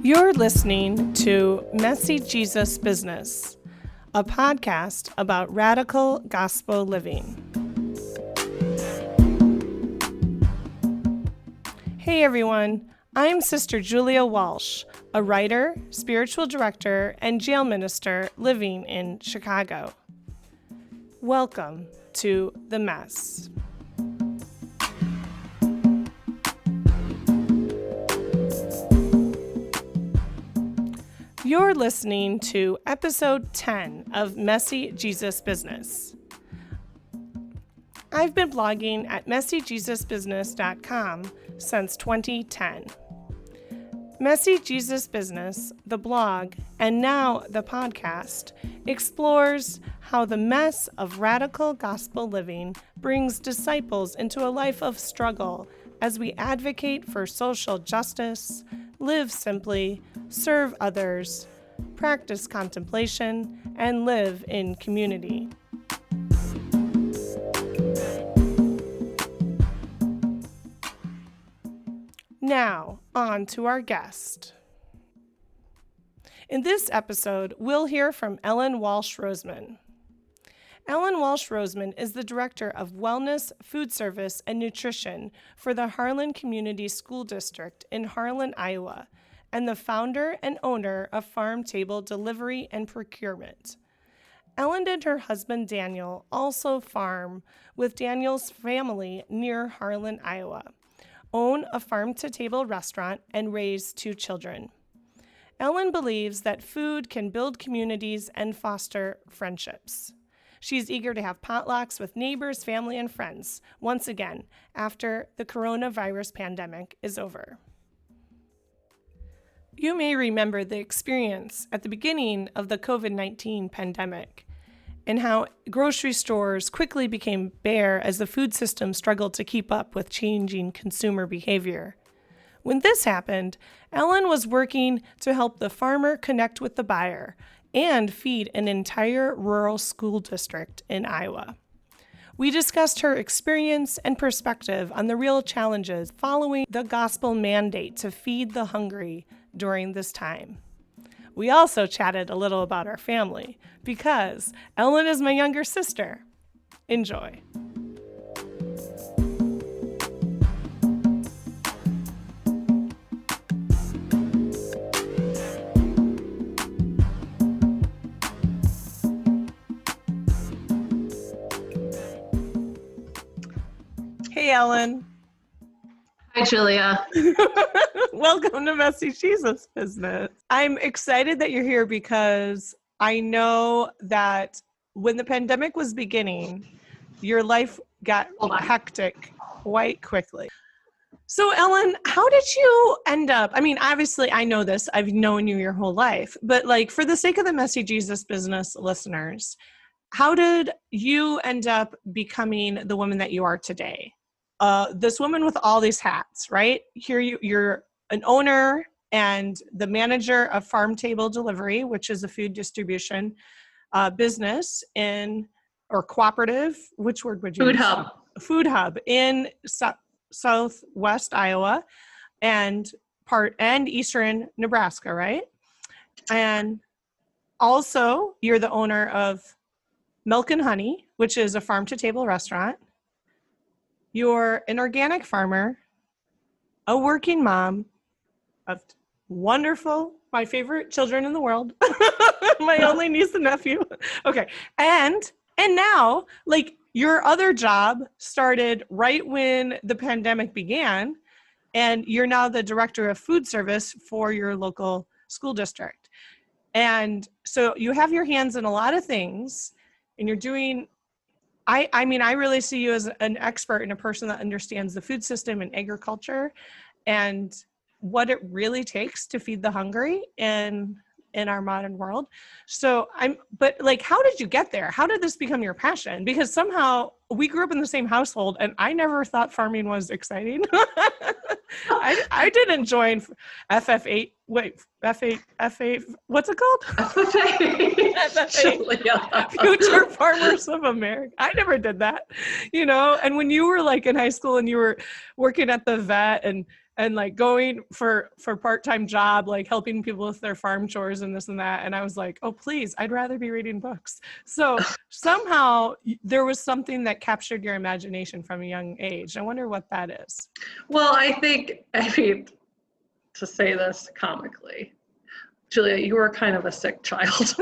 You're listening to Messy Jesus Business, a podcast about radical gospel living. Hey everyone, I'm Sister Julia Walsh, a writer, spiritual director, and jail minister living in Chicago. Welcome to The Mess. You're listening to episode 10 of Messy Jesus Business. I've been blogging at messyjesusbusiness.com since 2010. Messy Jesus Business, the blog, and now the podcast, explores how the mess of radical gospel living brings disciples into a life of struggle as we advocate for social justice, live simply, serve others, practice contemplation, and live in community. Now, on to our guest. In this episode, we'll hear from Ellen Walsh-Rosmann. Ellen Walsh-Rosmann is the Director of Wellness, Food Service, and Nutrition for the Harlan Community School District in Harlan, Iowa, and the founder and owner of Farm Table Delivery and Procurement. Ellen and her husband Daniel also farm with Daniel's family near Harlan, Iowa, own a farm-to-table restaurant, and raise 2 children. Ellen believes that food can build communities and foster friendships. She's eager to have potlucks with neighbors, family, and friends, once again, after the coronavirus pandemic is over. You may remember the experience at the beginning of the COVID-19 pandemic and how grocery stores quickly became bare as the food system struggled to keep up with changing consumer behavior. When this happened, Ellen was working to help the farmer connect with the buyer and feed an entire rural school district in Iowa. We discussed her experience and perspective on the real challenges following the gospel mandate to feed the hungry during this time. We also chatted a little about our family because Ellen is my younger sister. Enjoy. Hey, Ellen. Hi, Julia. Welcome to Messy Jesus Business. I'm excited that you're here because I know that when the pandemic was beginning, your life got hectic quite quickly. So, Ellen, how did you end up? I mean, obviously, I know this. I've known you your whole life. But, for the sake of the Messy Jesus Business listeners, how did you end up becoming the woman that you are today? This woman with all these hats, right? Here you're an owner and the manager of Farm Table Delivery, which is a food distribution business or cooperative. Which word would you use? Food hub in southwest Iowa and eastern Nebraska, right? And also, you're the owner of Milk and Honey, which is a farm-to-table restaurant. You're an organic farmer, a working mom of my favorite children in the world, my only niece and nephew. Okay. And now, your other job started right when the pandemic began, and you're now the director of food service for your local school district. And so you have your hands in a lot of things, and you're doing I really see you as an expert and a person that understands the food system and agriculture and what it really takes to feed the hungry in our modern world. So how did you get there? How did this become your passion? Because somehow we grew up in the same household and I never thought farming was exciting. I didn't join F8, what's it called? FFA, Future Farmers of America. I never did that, and when you were in high school and you were working at the vet and and like going for part-time job, like helping people with their farm chores and this and that. And I was like, oh, please, I'd rather be reading books. So somehow there was something that captured your imagination from a young age. I wonder what that is. Well, I mean, to say this comically, Julia, you were kind of a sick child.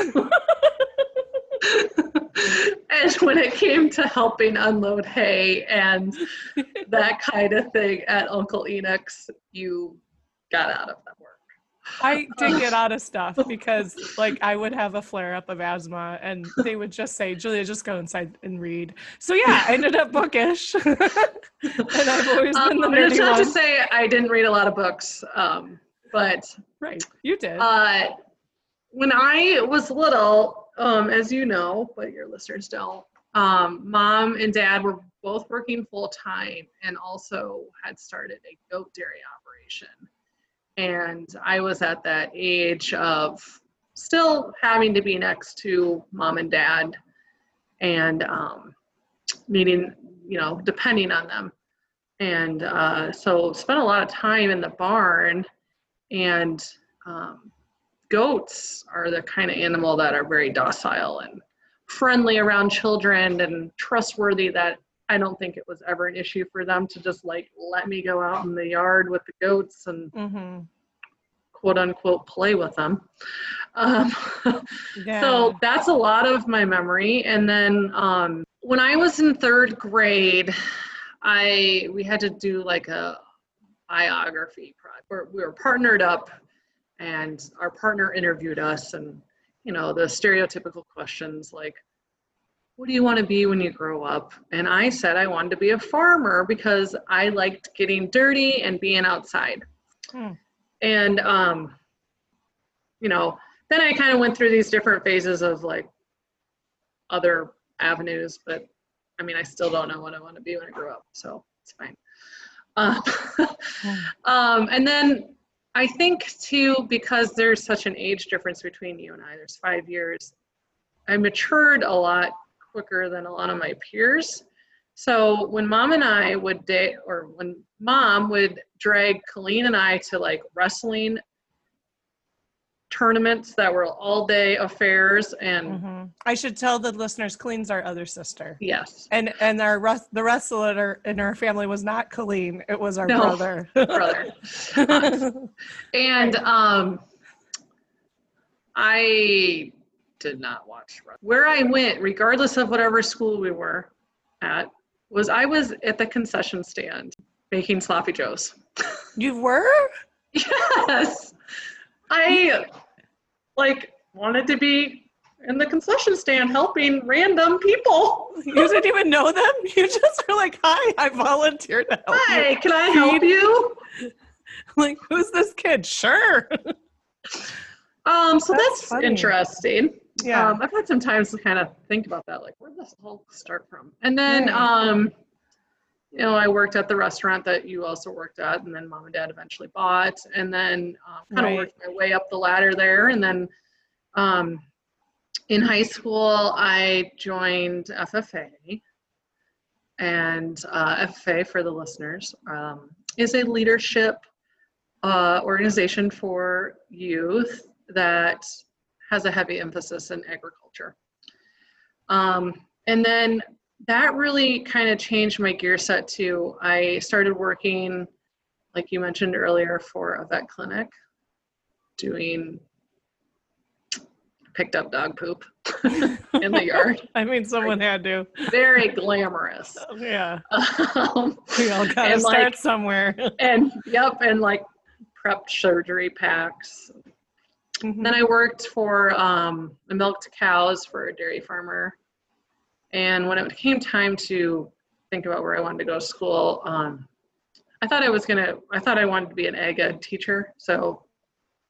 And when it came to helping unload hay and that kind of thing at Uncle Enoch's, you got out of that work. I did get out of stuff because like I would have a flare up of asthma and they would just say, Julia, just go inside and read. So yeah, I ended up bookish. And I've always been the nerdy It's not one. to say I didn't read a lot of books, but Right, you did. when I was little, as you know, but your listeners don't, Mom and Dad were both working full time and also had started a goat dairy operation. And I was at that age of still having to be next to Mom and Dad and needing, depending on them. And so spent a lot of time in the barn, and goats are the kind of animal that are very docile and friendly around children and trustworthy, that I don't think it was ever an issue for them to just like let me go out in the yard with the goats and quote unquote play with them. So that's a lot of my memory. And then when I was in third grade, we had to do like a biography project where we were partnered up and our partner interviewed us, and the stereotypical questions like, what do you want to be when you grow up? And I said I wanted to be a farmer because I liked getting dirty and being outside. And then I kind of went through these different phases of like other avenues, but I mean, I still don't know what I want to be when I grow up, so it's fine. And then I think too, because there's such an age difference between you and I, there's 5 years, I matured a lot quicker than a lot of my peers. So when Mom and I would when Mom would drag Colleen and I to like wrestling tournaments that were all day affairs, and I should tell the listeners, Colleen's our other sister. Yes. And the wrestler in our family was not Colleen, it was our brother. And I did not watch wrestling. Where I went, regardless of whatever school we were at, I was at the concession stand making sloppy joes. You were? Yes. I wanted to be in the concession stand helping random people. You didn't even know them? You just were like, hi, I volunteered to help you. Hi, can I help you? Like, who's this kid? Sure. So that's funny. Interesting. Yeah. I've had some times to kind of think about that, like, where did this all start from? And then, I worked at the restaurant that you also worked at, and then Mom and Dad eventually bought, and then kind of worked my way up the ladder there. And then in high school, I joined FFA. And FFA, for the listeners, is a leadership organization for youth that has a heavy emphasis in agriculture. And then that really kind of changed my gear set too. I started working, like you mentioned earlier, for a vet clinic, picked up dog poop in the yard. I mean, someone had to. Very glamorous. Yeah. We all got to start somewhere. And like prepped surgery packs. Then I worked for milked cows for a dairy farmer. And when it came time to think about where I wanted to go to school, I thought I wanted to be an ag ed teacher. So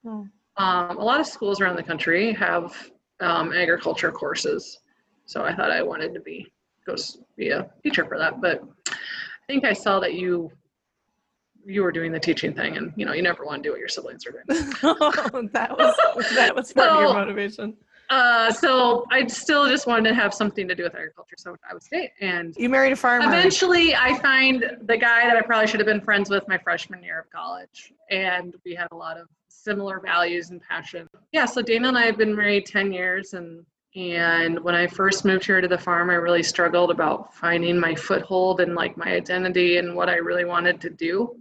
a lot of schools around the country have agriculture courses. So I thought I wanted to go be a teacher for that. But I think I saw that you were doing the teaching thing, and you never want to do what your siblings are doing. That was part of your motivation. So I still just wanted to have something to do with agriculture, so I would stay. And You married a farmer. eventually I find the guy that I probably should have been friends with my freshman year of college, and we had a lot of similar values and passion. Yeah, so Dana and I have been married 10 years, and when I first moved here to the farm, I really struggled about finding my foothold and like my identity and what I really wanted to do.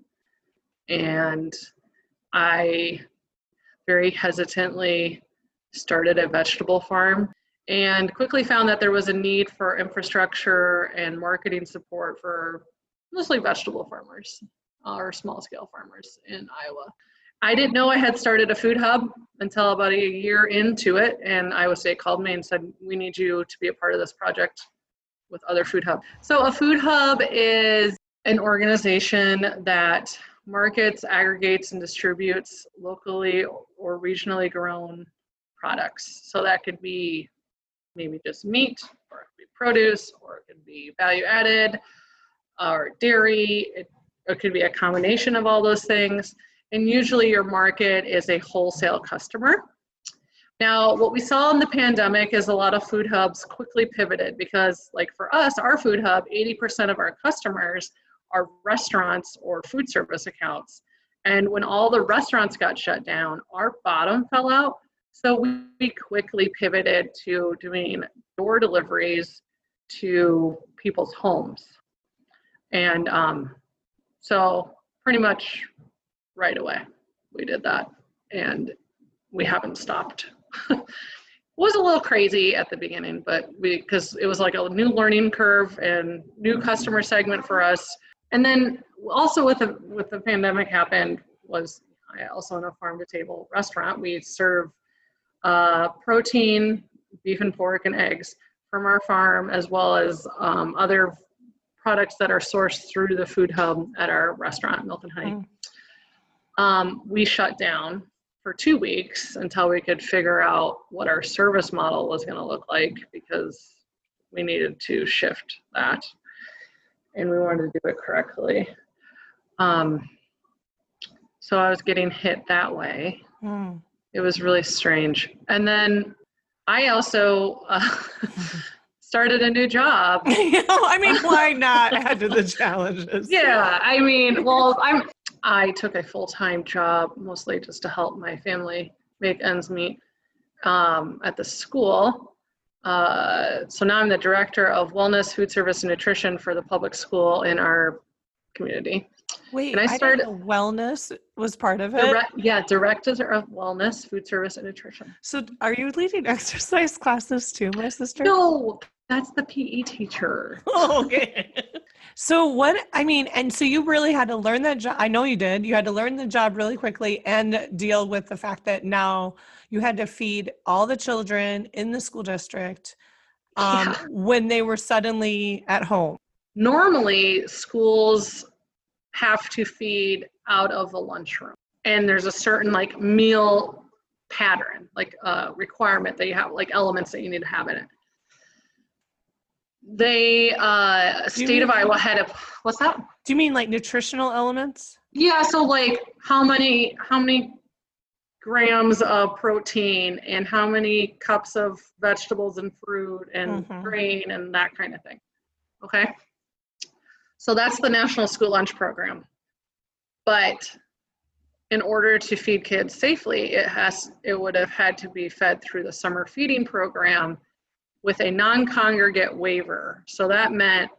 And I very hesitantly started a vegetable farm and quickly found that there was a need for infrastructure and marketing support for mostly vegetable farmers or small scale farmers in Iowa. I didn't know I had started a food hub until about a year into it, and Iowa State called me and said, we need you to be a part of this project with other food hub. So a food hub is an organization that markets, aggregates, and distributes locally or regionally grown products. So that could be maybe just meat, or it could be produce, or it could be value added, or dairy. It could be a combination of all those things. And usually your market is a wholesale customer. Now, what we saw in the pandemic is a lot of food hubs quickly pivoted because, like for us, our food hub, 80% of our customers are restaurants or food service accounts. And when all the restaurants got shut down, our bottom fell out. So we quickly pivoted to doing door deliveries to people's homes. And so pretty much right away, we did that, and we haven't stopped. It was a little crazy at the beginning, but because it was like a new learning curve and new customer segment for us. And then also with the pandemic happened was I also own a farm to table restaurant. We serve protein, beef and pork and eggs from our farm, as well as other products that are sourced through the food hub at our restaurant, Milk and Honey. We shut down for 2 weeks until we could figure out what our service model was going to look like, because we needed to shift that and we wanted to do it correctly. So I was getting hit that way. It was really strange. And then I also started a new job. I mean, why not add to the challenges? Yeah, I mean, well, I took a full-time job, mostly just to help my family make ends meet at the school. So now I'm the director of wellness, food service, and nutrition for the public school in our community. Wait, and I started wellness was part of it? Director of wellness, food service, and nutrition. So are you leading exercise classes too, my sister? No, that's the PE teacher. Oh, okay. So so you really had to learn that job. I know you did. You had to learn the job really quickly and deal with the fact that now you had to feed all the children in the school district when they were suddenly at home. Normally, schools have to feed out of the lunchroom, and there's a certain like meal pattern, like requirement that you have, like elements that you need to have in it. State of Iowa had a, what's that? Do you mean like nutritional elements? Yeah, so like how many grams of protein and how many cups of vegetables and fruit and grain and that kind of thing. Okay. So that's the National School Lunch Program. But in order to feed kids safely, it would have had to be fed through the summer feeding program with a non-congregate waiver. So that meant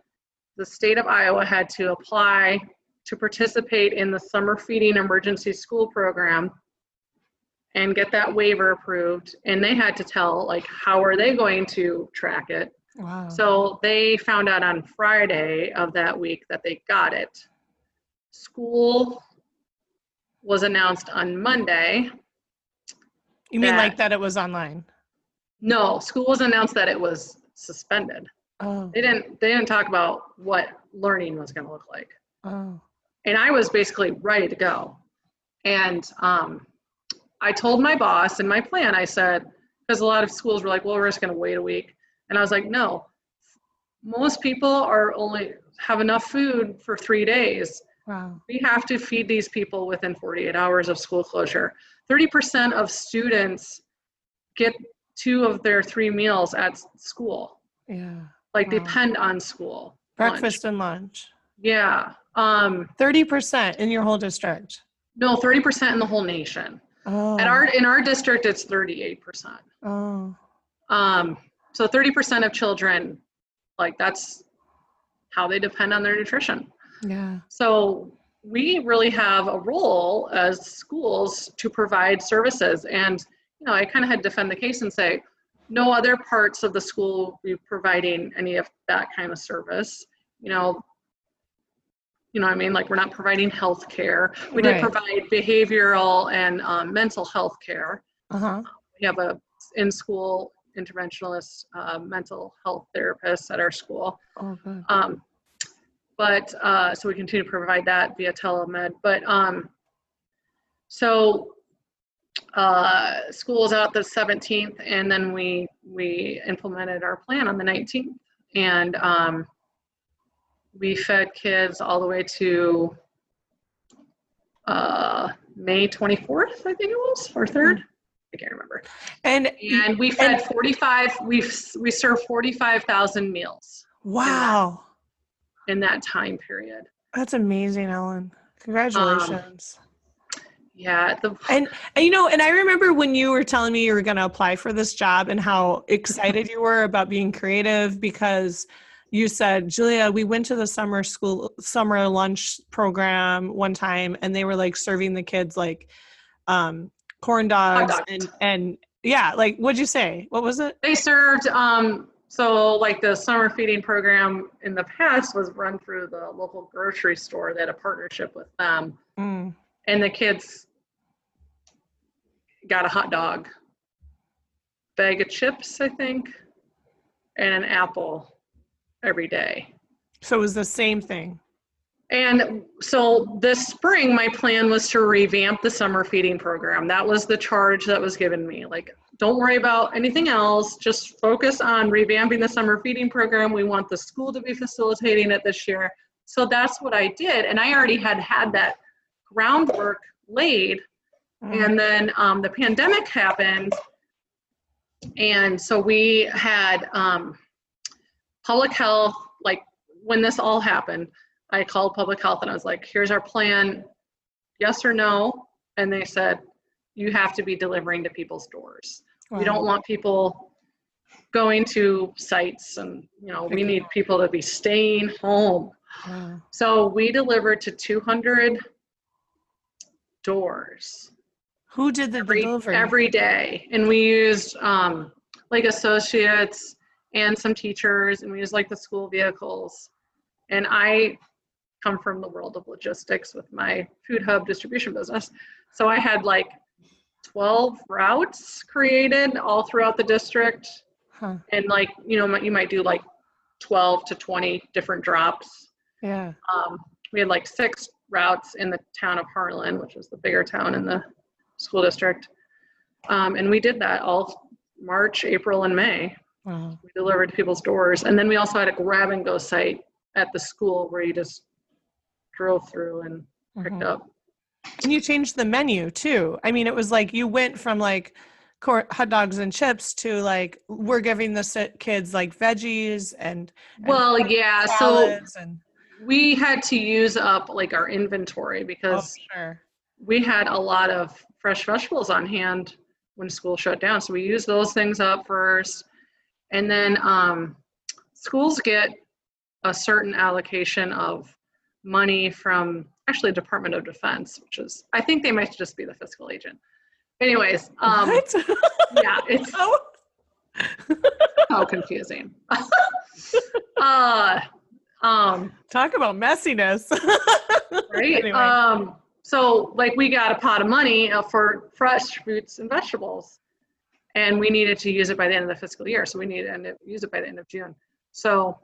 the state of Iowa had to apply to participate in the summer feeding emergency school program and get that waiver approved. And they had to tell, like, how are they going to track it? Wow. So they found out on Friday of that week that they got it. School was announced on Monday. You mean like that it was online? No, school was announced that it was suspended. Oh. They didn't talk about what learning was going to look like. Oh. And I was basically ready to go. And I told my boss and my plan, I said, because a lot of schools were like, well, we're just going to wait a week. And I was like, no, most people only have enough food for 3 days. Wow. We have to feed these people within 48 hours of school closure. 30% of students get 2 of their 3 meals at school. Yeah. Like they Wow. depend on school. Breakfast and lunch. Yeah. 30% in your whole district. No, 30% in the whole nation. Oh. In our district, it's 38%. Oh. So 30% of children, like that's how they depend on their nutrition. Yeah. So we really have a role as schools to provide services. And, you know, I kind of had to defend the case and say, no other parts of the school will be providing any of that kind of service. You know what I mean? Like we're not providing health care. We did provide behavioral and mental health care. Uh-huh. We have a in-school interventionalist mental health therapist at our school. Oh, good. But so we continue to provide that via telemed. But so school is out the 17th, and then we implemented our plan on the 19th, and we fed kids all the way to May 24th, I think it was, or 3rd. I can't remember. And we fed 45. We served 45,000 meals. Wow. In that time period. That's amazing, Ellen. Congratulations. Yeah. And you know, and I remember when you were telling me you were going to apply for this job and how excited you were about being creative, because you said, Julia, we went to the summer lunch program one time, and they were like serving the kids like corn dogs and yeah, like, what'd you say? What was it? They served so like the summer feeding program in the past was run through the local grocery store. They had a partnership with them. And the kids got a hot dog, bag of chips, I think, and an apple every day. So it was the same thing. And so this spring, my plan was to revamp the summer feeding program. That was the charge that was given me. Like, don't worry about anything else. Just focus on revamping the summer feeding program. We want the school to be facilitating it this year. So that's what I did. And I already had that groundwork laid. And then the pandemic happened. And so we had public health, like when this all happened, I called public health and I was like, here's our plan, yes or no? And they said, you have to be delivering to people's doors. Wow. We don't want people going to sites, and we need people to be staying home. Wow. So we delivered to 200 doors. Who did the delivery? Every day. And we used like associates and some teachers, and we used like the school vehicles. And I come from the world of logistics with my food hub distribution business. So I had like 12 routes created all throughout the district. Huh. And like, you might do like 12 to 20 different drops. Yeah. We had like 6 routes in the town of Harlan, which is the bigger town in the school district. And we did that all March, April, and May. Wow. We delivered to people's doors. And then we also had a grab and go site at the school where you just drove through and picked up. And you changed the menu too. I mean, it was like you went from like hot dogs and chips to like, we're giving the kids like veggies and well, yeah. So we had to use up like our inventory because we had a lot of fresh vegetables on hand when school shut down. So we used those things up first. And then schools get a certain allocation of money from actually Department of Defense, which is, I think they might just be the fiscal agent. Anyways, what? Yeah, it's so confusing. Talk about messiness. Right? Anyway. So like we got a pot of money for fresh fruits and vegetables, and we needed to use it by the end of the fiscal year. So we needed to use it by the end of June. So,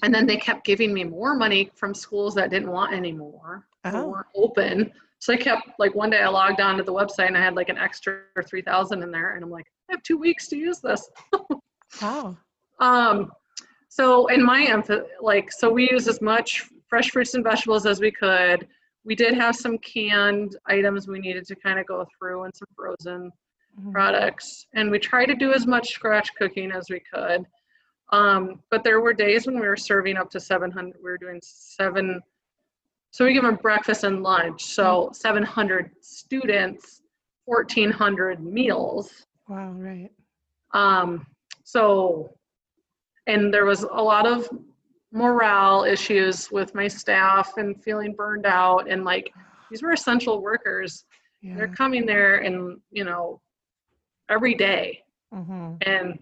and then they kept giving me more money from schools that didn't want any more, or weren't open. So I kept, like one day I logged on to the website and I had like an extra 3,000 in there, and I'm like, I have 2 weeks to use this. Wow. So in my so we used as much fresh fruits and vegetables as we could. We did have some canned items we needed to kind of go through and some frozen. products, and we try to do as much scratch cooking as we could. But there were days when we were serving up to 700. We were doing so we give them breakfast and lunch. So 700 students, 1,400 meals. Wow, right. And there was a lot of morale issues with my staff and feeling burned out, and like, these were essential workers. Yeah. They're coming there and, every day. And a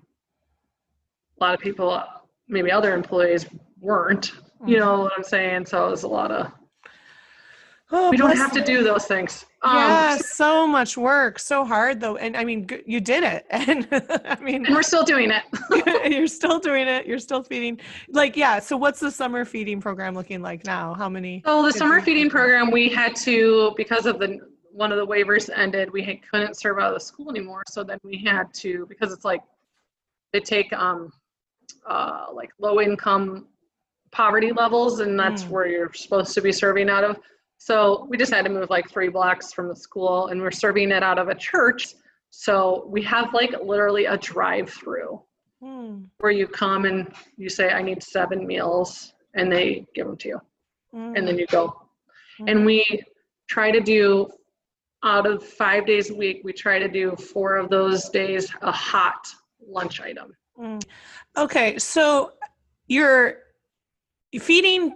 lot of people, maybe other employees weren't, you know what I'm saying? So it was a lot of, we don't have to do those things. Yeah, so much work, so hard though. And I mean, you did it. And I mean, and we're still doing it. You're still doing it. You're still feeding. Like, yeah. So what's the summer feeding program looking like now? How many? So the summer feeding program, we had to, because of one of the waivers ended, we couldn't serve out of the school anymore. So then we had to, because it's like, they take like low income poverty levels, and that's where you're supposed to be serving out of. So we just had to move like 3 blocks from the school, and we're serving it out of a church. So we have like literally a drive-through where you come and you say, I need 7 meals, and they give them to you. And then you go. And we try to do, out of 5 days a week, we try to do 4 of those days a hot lunch item. Okay, so you're feeding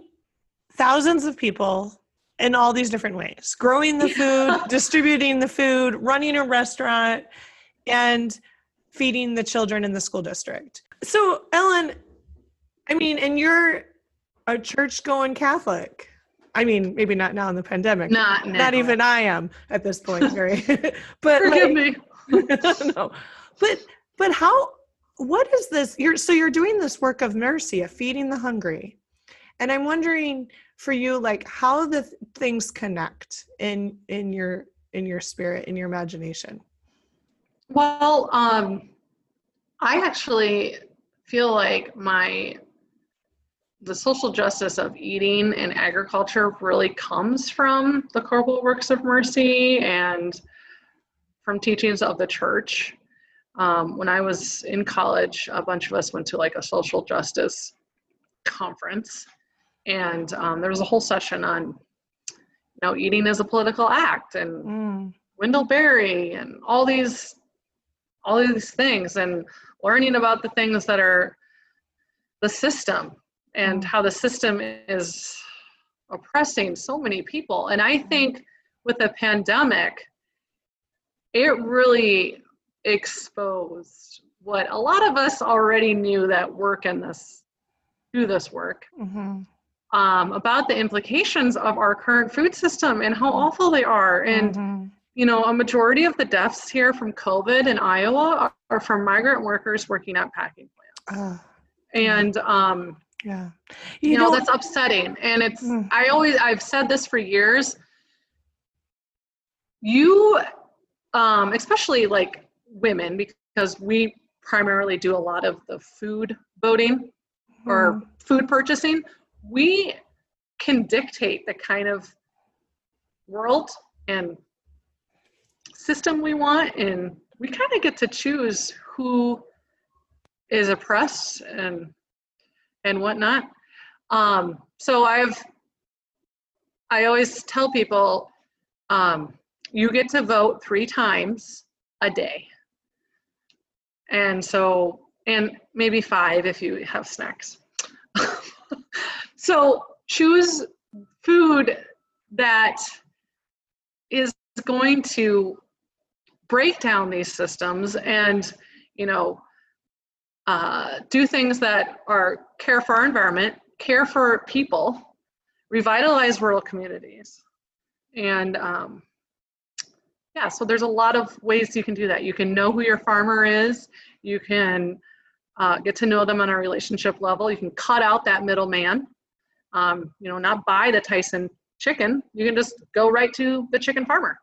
thousands of people in all these different ways, growing the food, distributing the food, running a restaurant, and feeding the children in the school district. So Ellen, I mean, and you're a church-going Catholic. I mean, maybe not now in the pandemic. Not even I am at this point, Mary. But forgive me. No. But what is this? You're doing this work of mercy, of feeding the hungry. And I'm wondering for you, like, how the things connect in your spirit, in your imagination. Well, I actually feel like the social justice of eating and agriculture really comes from the corporal works of mercy and from teachings of the church. When I was in college, a bunch of us went to like a social justice conference. And there was a whole session on, eating as a political act, and Wendell Berry, and all these things, and learning about the things that are the system and how the system is oppressing so many people. And I think with the pandemic, it really exposed what a lot of us already knew that do this work. About the implications of our current food system and how awful they are. And, a majority of the deaths here from COVID in Iowa are from migrant workers working at packing plants. And, that's upsetting. And it's, I've said this for years, especially like women, because we primarily do a lot of the food voting or food purchasing, we can dictate the kind of world and system we want, and we kind of get to choose who is oppressed and whatnot. So I always tell people, you get to vote 3 times a day, and maybe 5 if you have snacks. So choose food that is going to break down these systems and, do things that are care for our environment, care for people, revitalize rural communities. And so there's a lot of ways you can do that. You can know who your farmer is. You can get to know them on a relationship level. You can cut out that middleman. Not buy the Tyson chicken. You can just go right to the chicken farmer.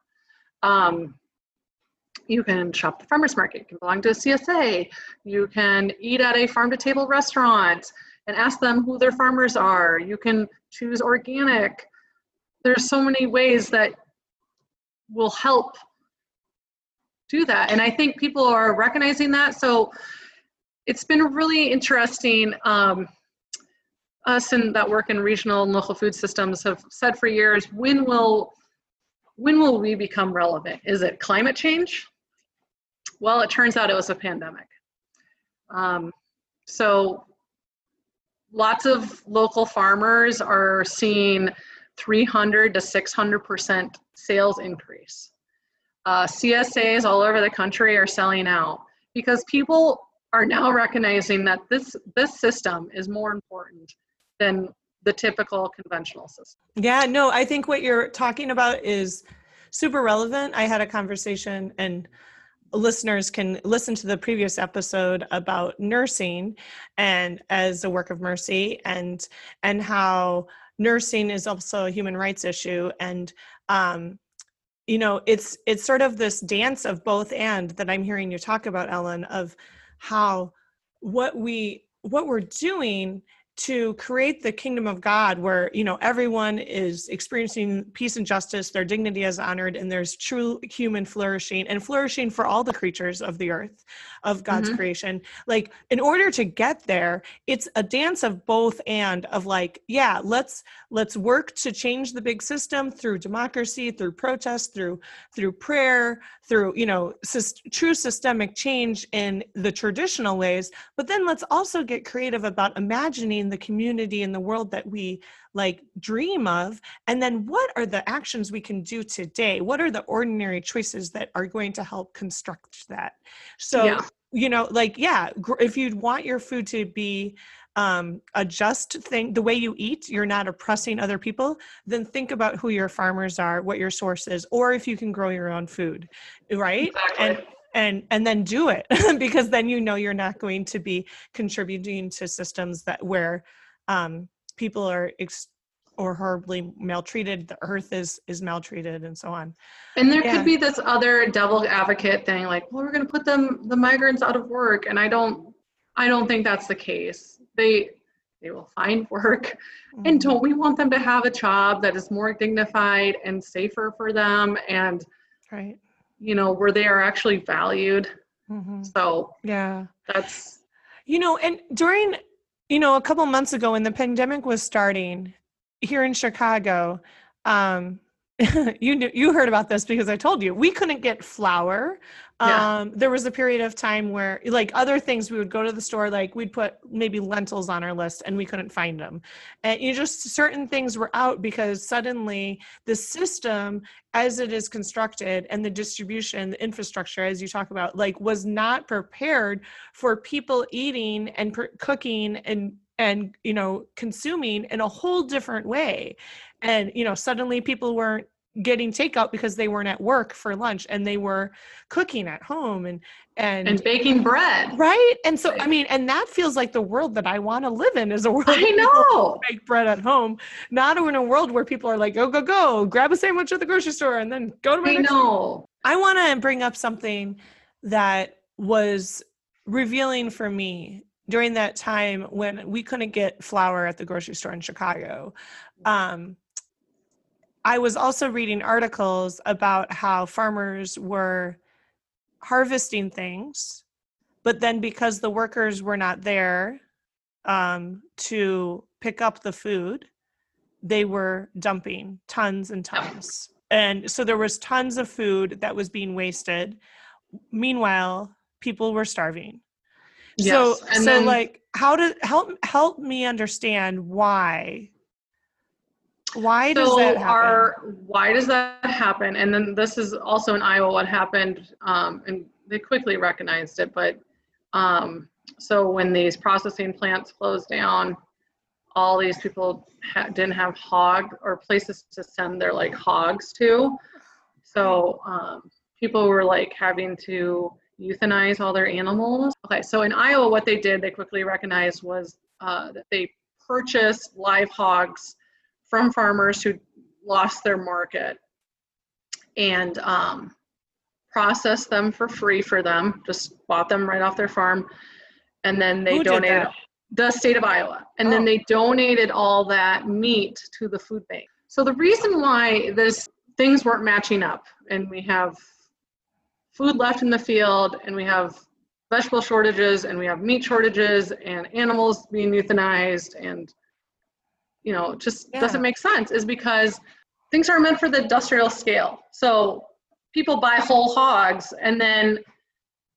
You can shop the farmer's market. You can belong to a CSA. You can eat at a farm-to-table restaurant and ask them who their farmers are. You can choose organic. There's so many ways that will help do that. And I think people are recognizing that. So it's been really interesting. Us that work in regional and local food systems have said for years, when will we become relevant? Is it climate change? Well, it turns out it was a pandemic. So lots of local farmers are seeing 300 to 600% sales increase. CSAs all over the country are selling out because people are now recognizing that this system is more important than the typical conventional system. Yeah, no, I think what you're talking about is super relevant. I had a conversation, and listeners can listen to the previous episode about nursing and as a work of mercy, and how nursing is also a human rights issue. And you know, it's sort of this dance of both and that I'm hearing you talk about, Ellen, of how what we're doing to create the kingdom of God, where, you know, everyone is experiencing peace and justice, their dignity is honored, and there's true human flourishing, and flourishing for all the creatures of the earth, of God's creation. Like, in order to get there, it's a dance of both and, of like, yeah, let's work to change the big system through democracy, through protest, through prayer, through, you know, true systemic change in the traditional ways. But then let's also get creative about imagining the community and the world that we like dream of. And then what are the actions we can do today? What are the ordinary choices that are going to help construct that? So, you know, like, yeah, if you want your food to be a just thing, the way you eat, you're not oppressing other people, then think about who your farmers are, what your source is, or if you can grow your own food, right? Exactly. And then do it, because then, you know, you're not going to be contributing to systems that where people are or horribly maltreated, the earth is maltreated, and so on. And there could be this other devil advocate thing, like, well, we're going to put the migrants out of work, and I don't think that's the case. They will find work, and don't we want them to have a job that is more dignified and safer for them, and right, you know, where they are actually valued. So yeah, that's, you know, and during, you know, a couple months ago when the pandemic was starting here in Chicago, you heard about this because I told you we couldn't get flour. There was a period of time where, like, other things, we would go to the store, like we'd put maybe lentils on our list and we couldn't find them. And you just, certain things were out because suddenly the system as it is constructed and the distribution, the infrastructure, as you talk about, like, was not prepared for people eating and cooking and, you know, consuming in a whole different way. And, you know, suddenly people weren't getting takeout because they weren't at work for lunch, and they were cooking at home and baking bread. Right. And so, I mean, and that feels like the world that I want to live in, is a world I where know. people bake bread at home, not in a world where people are like, go, grab a sandwich at the grocery store and then go to my next meal. I want to bring up something that was revealing for me during that time when we couldn't get flour at the grocery store in Chicago. I was also reading articles about how farmers were harvesting things, but then because the workers were not there to pick up the food, they were dumping tons and tons. And so there was tons of food that was being wasted. Meanwhile, people were starving. Yes. So like, how to help me understand why does that happen? Why does that happen? And then this is also in Iowa what happened, and they quickly recognized it. But so when these processing plants closed down, all these people didn't have hog or places to send their like hogs to. So people were like having to euthanize all their animals. Okay, so in Iowa, what they did, they quickly recognized was that they purchased live hogs from farmers who lost their market and processed them for free for them, just bought them right off their farm. And then they donated, the state of Iowa. And then they donated all that meat to the food bank. So the reason why things weren't matching up, and we have food left in the field, and we have vegetable shortages, and we have meat shortages, and animals being euthanized, and just doesn't make sense, is because things are meant for the industrial scale. So people buy whole hogs, and then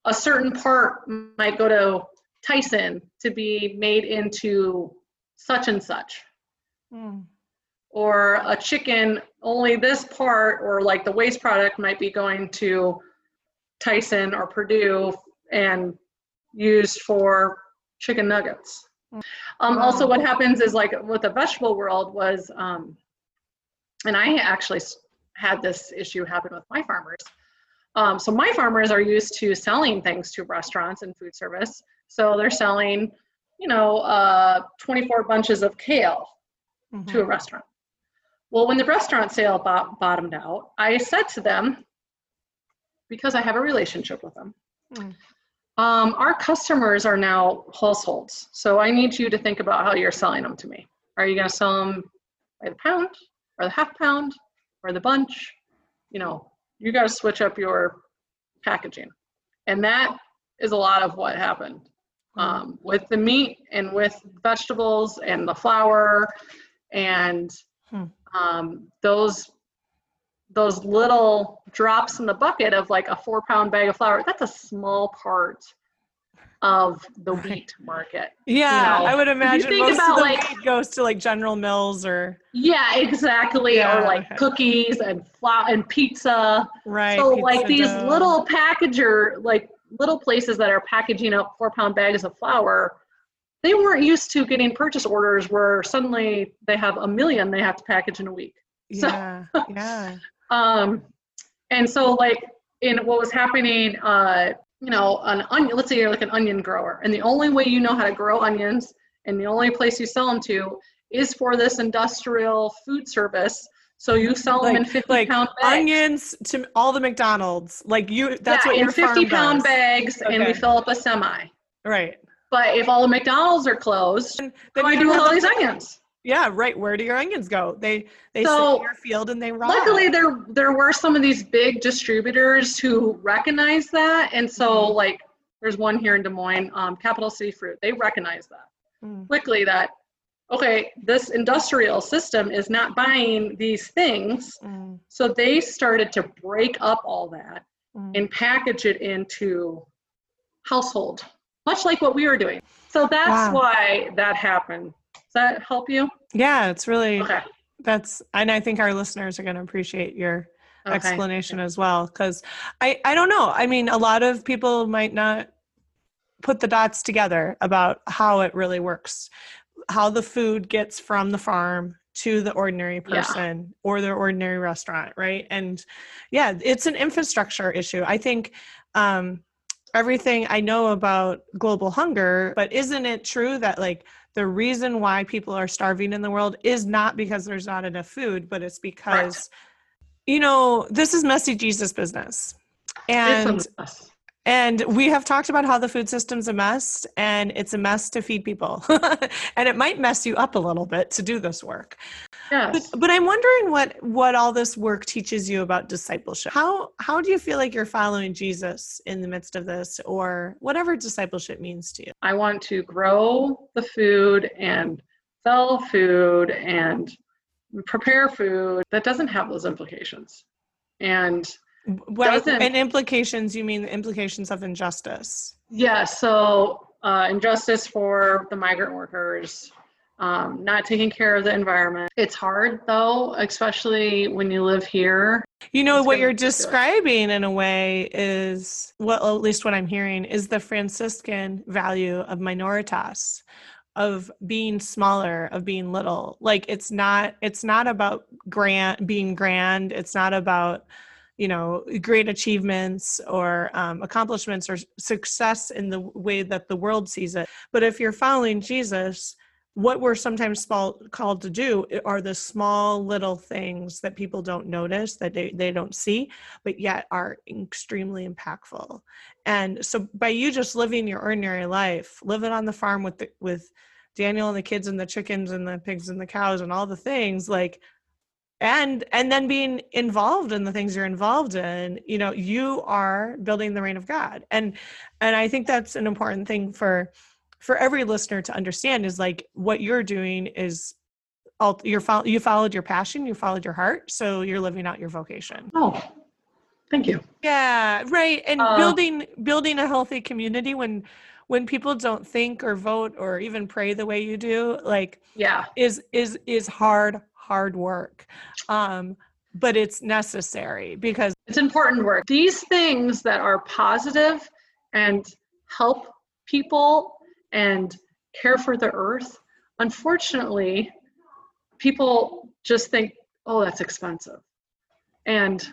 a certain part might go to Tyson to be made into such and such. Or a chicken, only this part, or like the waste product might be going to Tyson or Purdue and used for chicken nuggets. Also what happens is, like with the vegetable world was, and I actually had this issue happen with my farmers. So my farmers are used to selling things to restaurants and food service. So they're selling, 24 bunches of kale to a restaurant. Well, when the restaurant sale bottomed out, I said to them, because I have a relationship with them, our customers are now households. So I need you to think about how you're selling them to me. Are you going to sell them by the pound or the half pound or the bunch? You got to switch up your packaging. And that is a lot of what happened with the meat and with vegetables and the flour and those little drops in the bucket of like a 4-pound bag of flour. That's a small part of the wheat market. Yeah, I would imagine most about of the wheat goes to like General Mills or. Yeah, exactly. Or like cookies and flour and pizza. Right. So like these little packager, like little places that are packaging up 4-pound bags of flour, they weren't used to getting purchase orders where suddenly they have 1 million they have to package in a week. Yeah. And so like in what was happening, an onion, let's say you're like an onion grower, and the only way you know how to grow onions and the only place you sell them to is for this industrial food service. So you sell them in 50-pound bags. Onions to all the McDonald's. That's what your farm does. In 50-pound bags, and we fill up a semi. Right. But if all the McDonald's are closed, then what do I do with all these onions? Yeah, right. Where do your onions go? They sit in your field and they rot. Luckily, there were some of these big distributors who recognized that, and so like there's one here in Des Moines, Capital City Fruit. They recognized that quickly that okay, this industrial system is not buying these things, so they started to break up all that and package it into household, much like what we were doing. So that's why that happened. Does that help you? Yeah, it's really, and I think our listeners are going to appreciate your explanation as well. Because I don't know. I mean, a lot of people might not put the dots together about how it really works, how the food gets from the farm to the ordinary person or the ordinary restaurant, right? And it's an infrastructure issue. I think everything I know about global hunger, but isn't it true that like the reason why people are starving in the world is not because there's not enough food, but it's because, this is messy Jesus business. And we have talked about how the food system's a mess, and it's a mess to feed people. And it might mess you up a little bit to do this work. Yes. But I'm wondering what all this work teaches you about discipleship. How do you feel like you're following Jesus in the midst of this, or whatever discipleship means to you? I want to grow the food and sell food and prepare food that doesn't have those implications. And implications, you mean the implications of injustice? Yeah, so injustice for the migrant workers, not taking care of the environment. It's hard though, especially when you live here. What you're describing in a way is, well, at least what I'm hearing, is the Franciscan value of minoritas, of being smaller, of being little. Like it's not about being grand. It's not about great achievements or accomplishments or success in the way that the world sees it. But if you're following Jesus, what we're sometimes called to do are the small little things that people don't notice, that they don't see, but yet are extremely impactful. And so by you just living your ordinary life, living on the farm with Daniel and the kids and the chickens and the pigs and the cows and all the things, like and then being involved in the things you're involved in, you are building the reign of God. And I think that's an important thing for every listener to understand, is like what you're doing is you followed your passion, you followed your heart, so you're living out your vocation. Oh, thank you. Yeah, right. And building a healthy community when people don't think or vote or even pray the way you do, like, is hard work. But it's necessary because it's important work. These things that are positive and help people and care for the earth, unfortunately, people just think, oh, that's expensive. And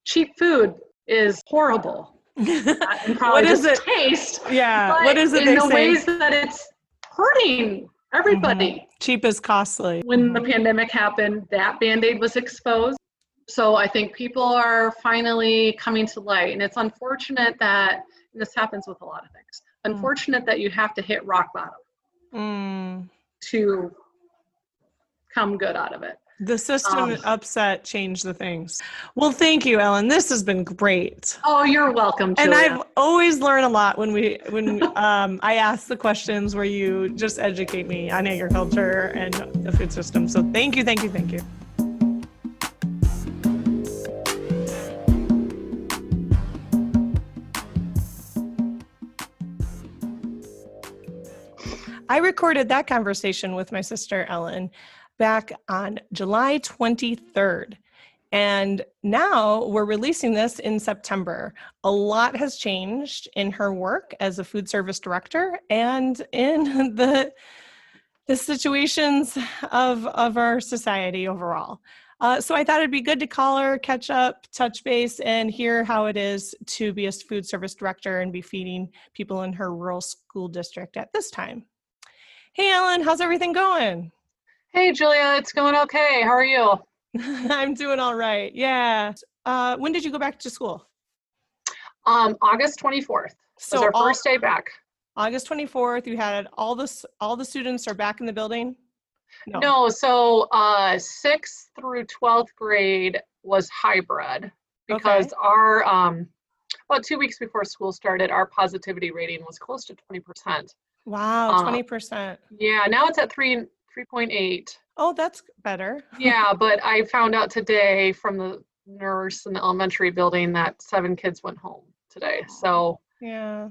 cheap food is horrible. What is it? Taste. Yeah. What is it? In the ways that it's hurting everybody. Mm-hmm. Cheap is costly. When the pandemic happened, that Band-Aid was exposed. So I think people are finally coming to light. And it's unfortunate that, and this happens with a lot of things, unfortunate that you have to hit rock bottom to come good out of it. The system upset changed the things. Well, thank you, Ellen. This has been great. Oh, you're welcome, Julia. And I've always learned a lot when I ask the questions where you just educate me on agriculture and the food system. So thank you, thank you, thank you. I recorded that conversation with my sister, Ellen, back on July 23rd. And now we're releasing this in September. A lot has changed in her work as a food service director and in the situations of our society overall. So I thought it'd be good to call her, catch up, touch base, and hear how it is to be a food service director and be feeding people in her rural school district at this time. Hey, Ellen, how's everything going? Hey, Julia, it's going okay. How are you? I'm doing all right. Yeah. When did you go back to school? August 24th. So was our first day back. August 24th. You had all the students are back in the building? No. So 6th through 12th grade was hybrid because our about 2 weeks before school started, our positivity rating was close to 20%. Wow, 20%. Yeah, now it's at 3.8. Oh, that's better. Yeah, but I found out today from the nurse in the elementary building that 7 kids went home today. So yeah,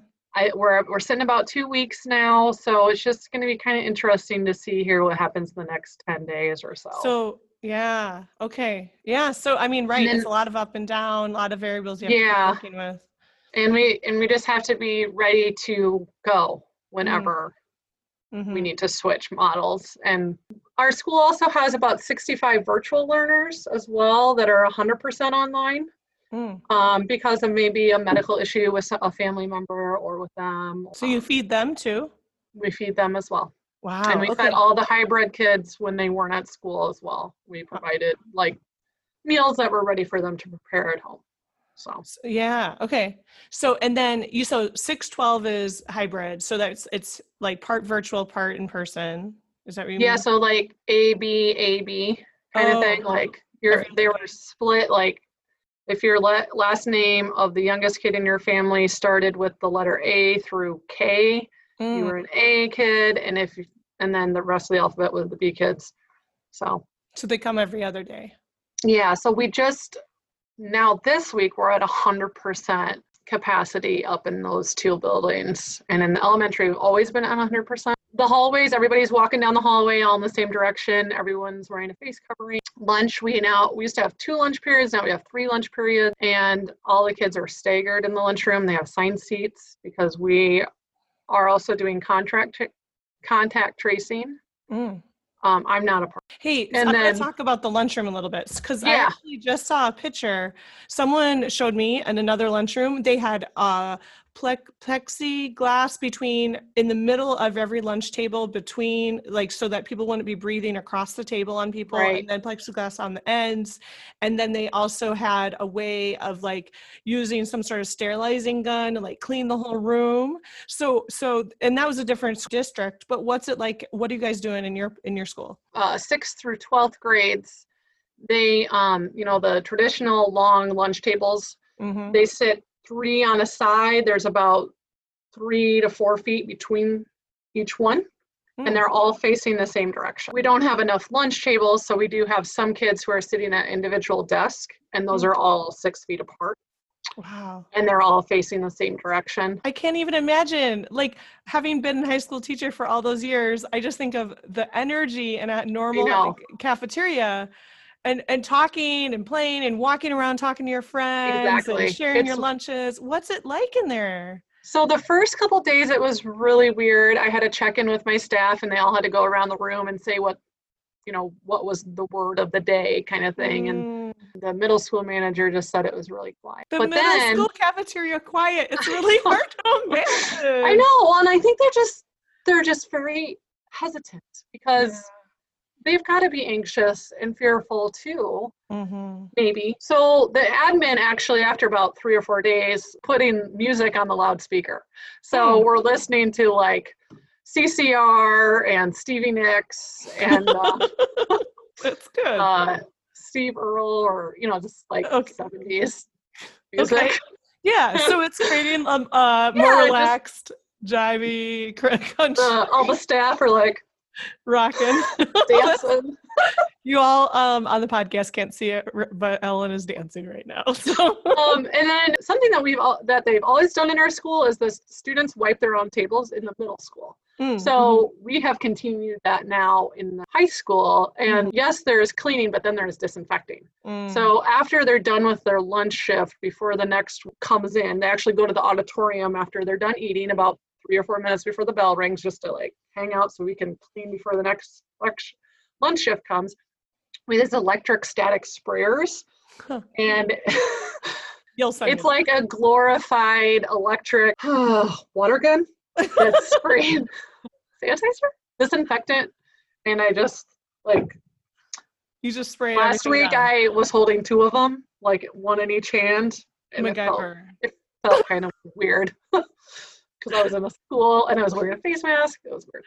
we're sitting about 2 weeks now. So it's just going to be kind of interesting to see here what happens in the next 10 days or so. So yeah, okay, yeah. So I mean, right, it's a lot of up and down, a lot of variables you have to be working with. And we just have to be ready to go whenever we need to switch models. And our school also has about 65 virtual learners as well that are 100% online because of maybe a medical issue with a family member or with them. So you feed them too? We feed them as well. Wow. And we fed all the hybrid kids when they weren't at school as well. We provided like meals that were ready for them to prepare at home. So yeah, okay. So and then so 6-12 is hybrid. So it's like part virtual, part in person. Is that what you mean? Yeah, so like AB kind of thing. Like they were split. Like if your last name of the youngest kid in your family started with the letter A through K, you were an A kid, and then the rest of the alphabet was the B kids. So they come every other day. Yeah, so now this week we're at 100% capacity up in those 2 buildings. And in the elementary, we've always been at 100%. The hallways, everybody's walking down the hallway all in the same direction. Everyone's wearing a face covering. Lunch, we used to have 2 lunch periods. Now we have 3 lunch periods. And all the kids are staggered in the lunchroom. They have assigned seats because we are also doing contact tracing. I'm not a part. Hey, so I'm going to talk about the lunchroom a little bit because I actually just saw a picture. Someone showed me in another lunchroom. They had plexiglass in the middle of every lunch table between, like, so that people wouldn't be breathing across the table on people, and then plexiglass on the ends. And then they also had a way of like using some sort of sterilizing gun to like clean the whole room. So, and that was a different district, but what's it like? What are you guys doing in your school? 6th through 12th grades, they, the traditional long lunch tables, they sit 3 on a side. There's about 3 to 4 feet between each one, and they're all facing the same direction. We don't have enough lunch tables, so we do have some kids who are sitting at individual desks, and those are all 6 feet apart. Wow. And they're all facing the same direction. I can't even imagine, like, having been a high school teacher for all those years, I just think of the energy in a normal cafeteria and talking and playing and walking around talking to your friends and sharing your lunches. What's it like in there? So the first couple days, it was really weird. I had to check in with my staff, and they all had to go around the room and say what was the word of the day kind of thing. And the middle school manager just said it was really quiet. The middle school cafeteria quiet. It's really hard to imagine. I know. And I think they're just very hesitant because they've got to be anxious and fearful too, maybe. So the admin actually, after about 3 or 4 days, putting music on the loudspeaker. So we're listening to like CCR and Stevie Nicks and that's good. Steve Earle, or just like 70s music. Okay. Yeah, so it's creating more relaxed, jivey country. All the staff are like rocking, dancing. You all on the podcast can't see it, but Ellen is dancing right now. So and then something that they've always done in our school is the students wipe their own tables in the middle school. So we have continued that now in the high school. And yes, there's cleaning, but then there's disinfecting. So after they're done with their lunch shift, before the next comes in, they actually go to the auditorium after they're done eating, about 3 or 4 minutes before the bell rings, just to like hang out so we can clean before the next lunch shift comes. We use electric static sprayers, and it's like a glorified electric water gun that's spraying sanitizer, disinfectant, and I just you just spray. Last week I was holding 2 of them, like one in each hand, and it felt kind of weird because I was in a school and I was wearing a face mask. It was weird,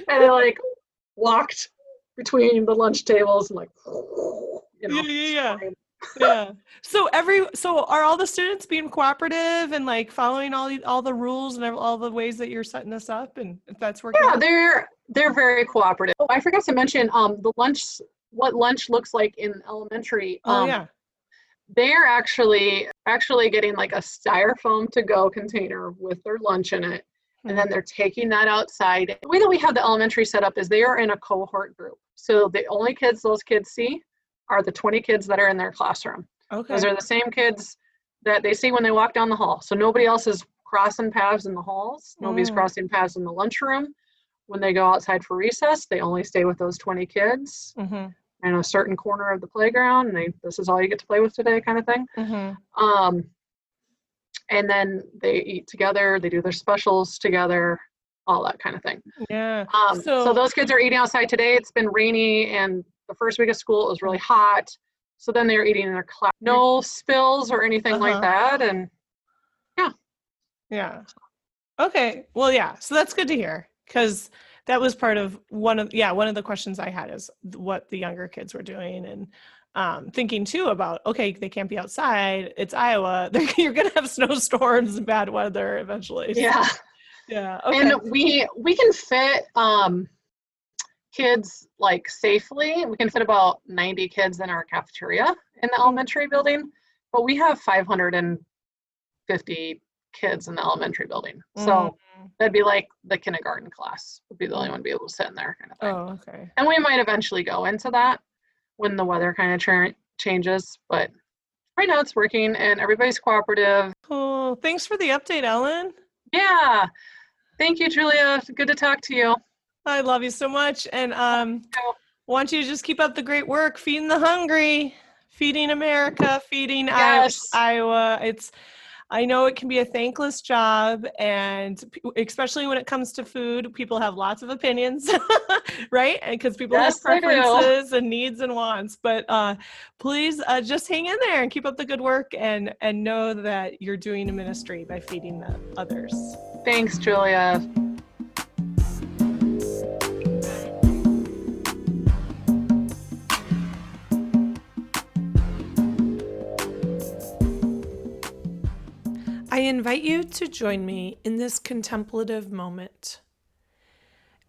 and I walked between the lunch tables and yeah. So are all the students being cooperative and following all the rules and all the ways that you're setting this up, and if that's working? Yeah, they're very cooperative. Oh, I forgot to mention what lunch looks like in elementary. They're actually getting like a styrofoam to-go container with their lunch in it. And then they're taking that outside. The way that we have the elementary set up is they are in a cohort group. So the only kids those kids see are the 20 kids that are in their classroom. Okay. Those are the same kids that they see when they walk down the hall. So nobody else is crossing paths in the halls. Nobody's crossing paths in the lunchroom. When they go outside for recess, they only stay with those 20 kids in a certain corner of the playground. And this is all you get to play with today kind of thing. And then they eat together, they do their specials together, all that kind of thing. Yeah. So those kids are eating outside today. It's been rainy, and the first week of school it was really hot. So then they were eating in their class. No spills or anything like that. And yeah. Okay. Well, yeah. So that's good to hear, because that was part of one of the questions I had is what the younger kids were doing, and thinking too about, okay, they can't be outside. It's Iowa. You're going to have snowstorms and bad weather eventually. Yeah. Yeah. Okay. And we can fit kids safely. We can fit about 90 kids in our cafeteria in the elementary building, but we have 550 kids in the elementary building. So that'd be like the kindergarten class would be the only one to be able to sit in there kind of thing. Oh, okay. And we might eventually go into that when the weather kind of changes, but right now it's working and everybody's cooperative. Cool. Thanks for the update, Ellen. Yeah. Thank you, Julia. Good to talk to you. I love you so much. And want you to just keep up the great work, feeding the hungry, feeding America, feeding Iowa. I know it can be a thankless job, and especially when it comes to food, people have lots of opinions, right? And because people have preferences and needs and wants, but please just hang in there and keep up the good work, and know that you're doing a ministry by feeding the others. Thanks, Julia. invite you to join me in this contemplative moment.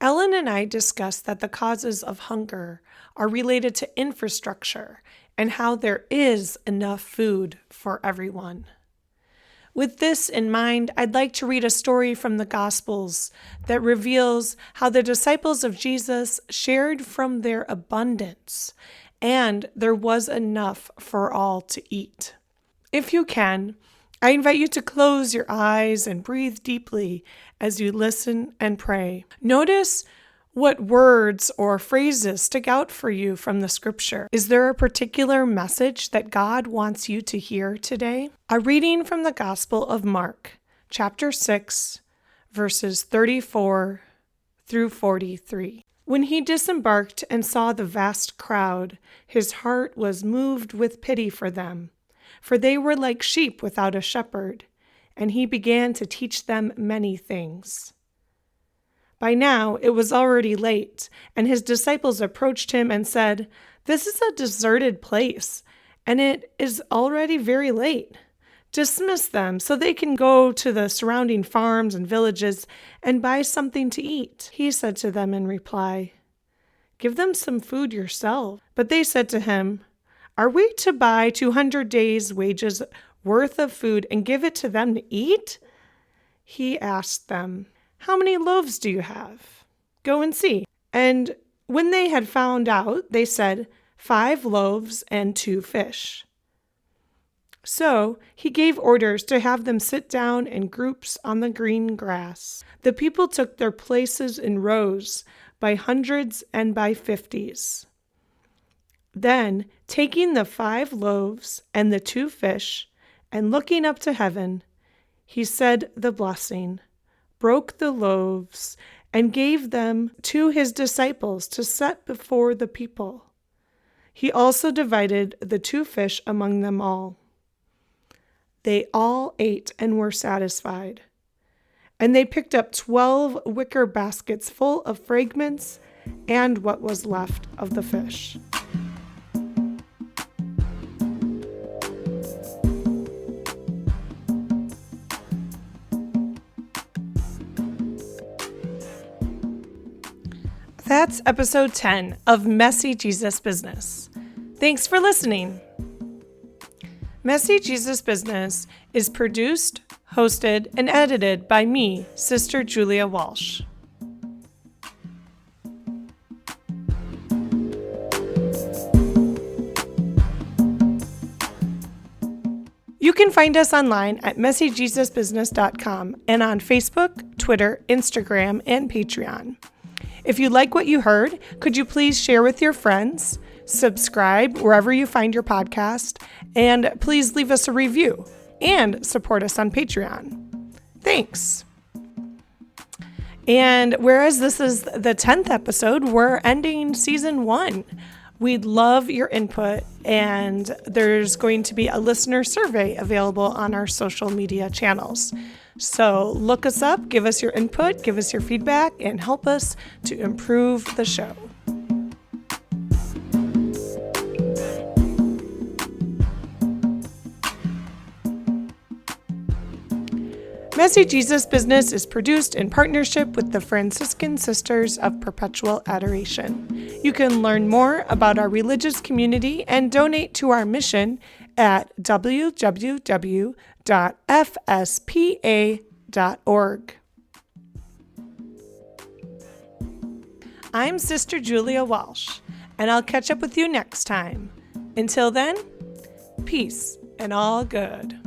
Ellen and I discussed that the causes of hunger are related to infrastructure and how there is enough food for everyone. With this in mind, I'd like to read a story from the Gospels that reveals how the disciples of Jesus shared from their abundance, and there was enough for all to eat. If you can, I invite you to close your eyes and breathe deeply as you listen and pray. Notice what words or phrases stick out for you from the scripture. Is there a particular message that God wants you to hear today? A reading from the Gospel of Mark, chapter 6, verses 34 through 43. When he disembarked and saw the vast crowd, his heart was moved with pity for them, for they were like sheep without a shepherd, and he began to teach them many things. By now it was already late, and his disciples approached him and said, "This is a deserted place, and it is already very late. Dismiss them so they can go to the surrounding farms and villages and buy something to eat." He said to them in reply, "Give them some food yourself." But they said to him, "Are we to buy 200 days' wages worth of food and give it to them to eat?" He asked them, "How many loaves do you have? Go and see." And when they had found out, they said, 5 loaves and 2 fish. So he gave orders to have them sit down in groups on the green grass. The people took their places in rows, by hundreds and by 50s. Then, taking the 5 loaves and the 2 fish, and looking up to heaven, he said the blessing, broke the loaves, and gave them to his disciples to set before the people. He also divided the 2 fish among them all. They all ate and were satisfied. And they picked up 12 wicker baskets full of fragments and what was left of the fish. That's episode 10 of Messy Jesus Business. Thanks for listening. Messy Jesus Business is produced, hosted, and edited by me, Sister Julia Walsh. You can find us online at messyjesusbusiness.com and on Facebook, Twitter, Instagram, and Patreon. If you like what you heard, could you please share with your friends, subscribe wherever you find your podcast, and please leave us a review and support us on Patreon. Thanks. And whereas this is the 10th episode, we're ending season 1. We'd love your input, and there's going to be a listener survey available on our social media channels. So look us up, give us your input, give us your feedback, and help us to improve the show. Messy Jesus Business is produced in partnership with the Franciscan Sisters of Perpetual Adoration. You can learn more about our religious community and donate to our mission at www.fspa.org. I'm Sister Julia Walsh, and I'll catch up with you next time. Until then, peace and all good.